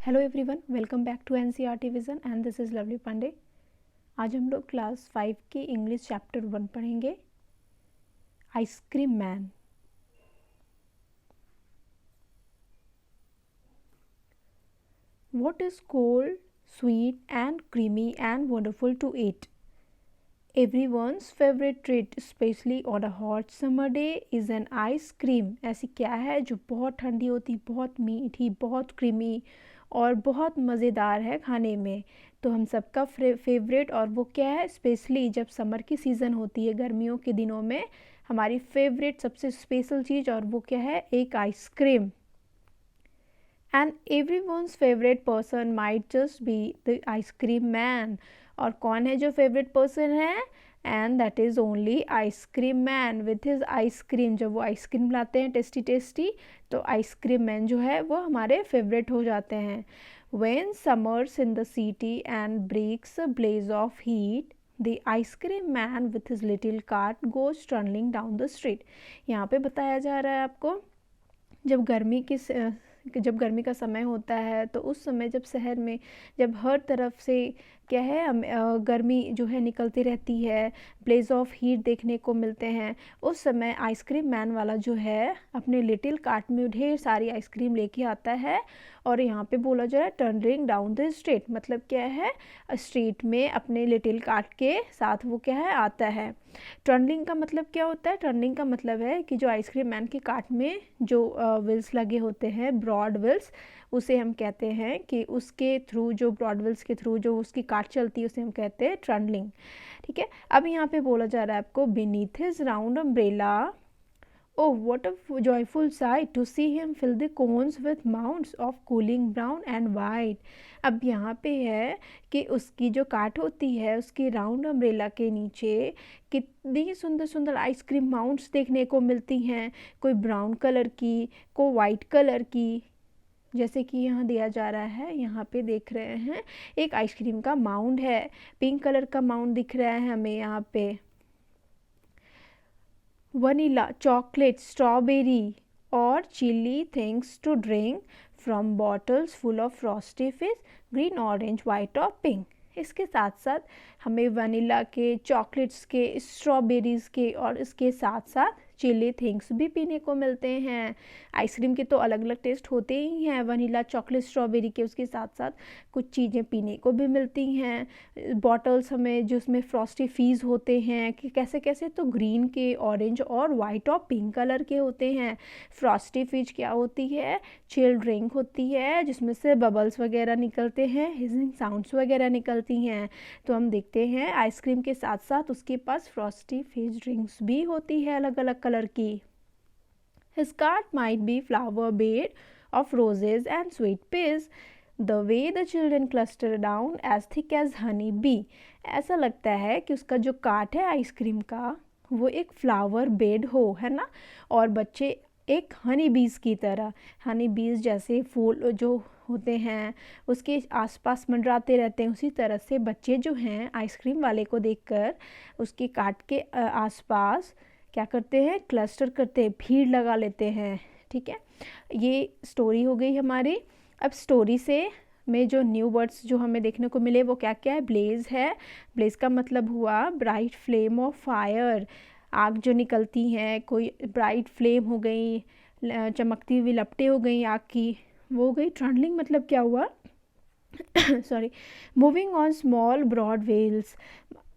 Hello everyone, welcome back to NCERT vision and this is Lovely Pandey. आज हम लोग class 5 की इंग्लिश चैप्टर 1 पढ़ेंगे, ice cream man. What is cold, sweet and creamy and wonderful to eat? Everyone's favorite treat, especially on a hot summer day, is an ice cream। ऐसी क्या है जो बहुत ठंडी होती, बहुत मीठी, बहुत क्रीमी और बहुत मज़ेदार है खाने में। तो हम सबका फेवरेट, और वो क्या है, स्पेशली जब समर की सीज़न होती है, गर्मियों के दिनों में हमारी फेवरेट सबसे स्पेशल चीज़, और वो क्या है, एक ice cream. And every once favourite person might just be the ice cream man. और कौन है जो फेवरेट पर्सन है? And that is only ice cream man with his ice cream. जब वो आइसक्रीम लाते हैं टेस्टी टेस्टी, तो आइसक्रीम मैन जो है वो हमारे फेवरेट हो जाते हैं। When summers in the city and breaks a blaze of heat, the ice cream man with his little cart goes ट्रनलिंग down the street. यहाँ पे बताया जा रहा है आपको, जब गर्मी का समय होता है, तो उस समय जब शहर में जब हर तरफ से क्या है, गर्मी जो है निकलती रहती है, ब्लेज ऑफ हीट देखने को मिलते हैं, उस समय आइसक्रीम मैन वाला जो है अपने लिटिल कार्ट में ढेर सारी आइसक्रीम लेके आता है। और यहाँ पे बोला जा रहा है टर्निंग डाउन द स्ट्रीट, मतलब क्या है, स्ट्रीट में अपने लिटिल कार्ट के साथ वो क्या है, आता है। टर्निंग का मतलब क्या होता है? टर्निंग का मतलब है कि जो आइसक्रीम मैन के कार्ट में जो व्हील्स लगे होते हैं, ब्रॉड व्हील्स, उसे हम कहते हैं कि उसके थ्रू, जो ब्रॉड व्हील्स के थ्रू जो उसकी कार्ट चलती है, उसे हम कहते हैं ट्रनलिंग। ठीक है, अब यहाँ पे बोला जा रहा है आपको, beneath his round umbrella, oh what a joyful sight to see him fill the cones with mounds of cooling brown and white। अब यहाँ पे है कि उसकी जो काट होती है, उसकी राउंड अम्ब्रेला के नीचे कितनी सुंदर सुंदर आइसक्रीम माउंट्स देखने को मिलती हैं। कोई ब्राउन कलर की, कोई वाइट कलर की, जैसे कि यहाँ दिया जा रहा है। यहाँ पे देख रहे हैं एक आइसक्रीम का माउंड है, पिंक कलर का माउंड दिख रहा है हमें यहाँ पे। vanilla, chocolate, strawberry or chili things to drink from bottles full of frosty fizz, green, orange, white or pink। इसके साथ साथ हमें वनीला के, चॉकलेट्स के, स्ट्रॉबेरीज़ के और इसके साथ साथ चिली थिंग्स भी पीने को मिलते हैं। आइसक्रीम के तो अलग अलग टेस्ट होते ही हैं, वनीला, चॉकलेट, स्ट्रॉबेरी के, उसके साथ साथ कुछ चीज़ें पीने को भी मिलती हैं। बॉटल्स हमें जिसमें फ्रॉस्टी फीज होते हैं कि कैसे कैसे, तो ग्रीन के, ऑरेंज और वाइट और पिंक कलर के होते हैं। फ्रॉस्टी फीज क्या होती है? चिल ड्रिंक होती है जिसमें से बबल्स वगैरह निकलते हैं, हिजिंग साउंड्स वगैरह निकलती हैं। तो हम देखते हैं आइसक्रीम के साथ साथ उसके पास फ्रॉस्टी फीज ड्रिंक्स भी होती है अलग अलग कलर की। His cart might be flower bed of roses and sweet peas, the way the children cluster down as thick as honey bee। ऐसा लगता है कि उसका जो कार्ट है आइसक्रीम का, वो एक फ्लावर बेड हो, है ना, और बच्चे एक हनी बीज की तरह, हनी बीज जैसे फूल जो होते हैं उसके आसपास मंडराते रहते हैं, उसी तरह से बच्चे जो हैं आइसक्रीम वाले को देखकर उसके कार्ट के आसपास क्या करते हैं, क्लस्टर करते हैं, भीड़ लगा लेते हैं। ठीक है, ये स्टोरी हो गई हमारी। अब स्टोरी से में जो न्यू वर्ड्स जो हमें देखने को मिले वो क्या क्या है? ब्लेज है। ब्लेज का मतलब हुआ ब्राइट फ्लेम ऑफ फायर, आग जो निकलती हैं, कोई ब्राइट फ्लेम हो गई, चमकती हुई लपटें हो गई आग की, वो हो गई। ट्रनलिंग मतलब क्या हुआ? Sorry, moving on small broad wheels,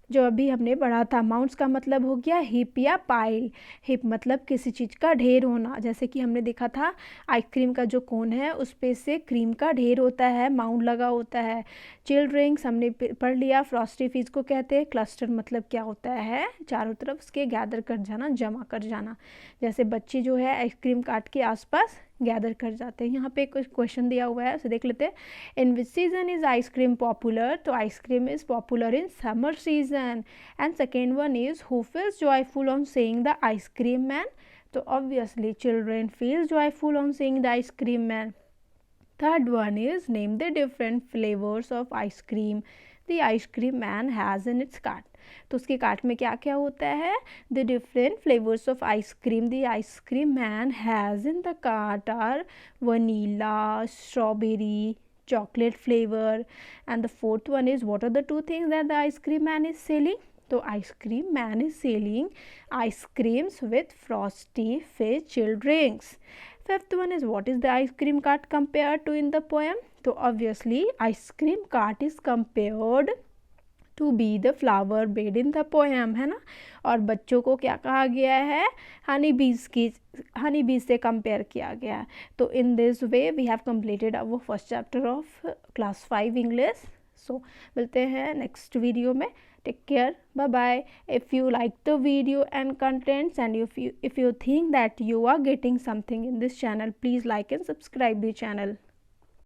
जो अभी हमने पढ़ा था। माउंट्स का मतलब हो गया हिप या पाइल। हिप मतलब किसी चीज़ का ढेर होना, जैसे कि हमने देखा था आइसक्रीम का जो कोन है उस पे से क्रीम का ढेर होता है, माउंट लगा होता है। चिल ड्रिंक्स हमने पढ़ लिया, फ्रॉस्टी फीज को कहते हैं। क्लस्टर मतलब क्या होता है? चारों तरफ उसके गैदर कर जाना, जमा कर जाना, जैसे बच्चे जो है आइसक्रीम कार्ट के आसपास गैदर कर जाते हैं। यहाँ पे कुछ क्वेश्चन दिया हुआ है, उसे देख लेते हैं। In which season is ice cream popular? तो ice cream is popular in summer season. And second one is who feels joyful on seeing the ice cream man? तो obviously children feel joyful on seeing the ice cream man. Third one is name the different flavours of ice cream the ice cream man has in its cart. तो उसके cart में क्या क्या होता है? The different flavours of ice cream the ice cream man has in the cart are vanilla, strawberry, chocolate flavor. And the fourth one is, what are the two things that the ice cream man is selling? So ice cream man is selling ice creams with frosty fizz chilled drinks. Fifth one is, what is the ice cream cart compared to in the poem? So obviously ice cream cart is compared to be the flower bed in the poem, है ना. और बच्चों को क्या कहा गया है? हनी बीज से कंपेयर किया गया है. तो in this way we have completed our first chapter of class 5 English. So मिलते हैं नेक्स्ट वीडियो में. Take care, bye bye. If you like the video and contents and if you think that you are getting something in this channel, please like and subscribe the channel.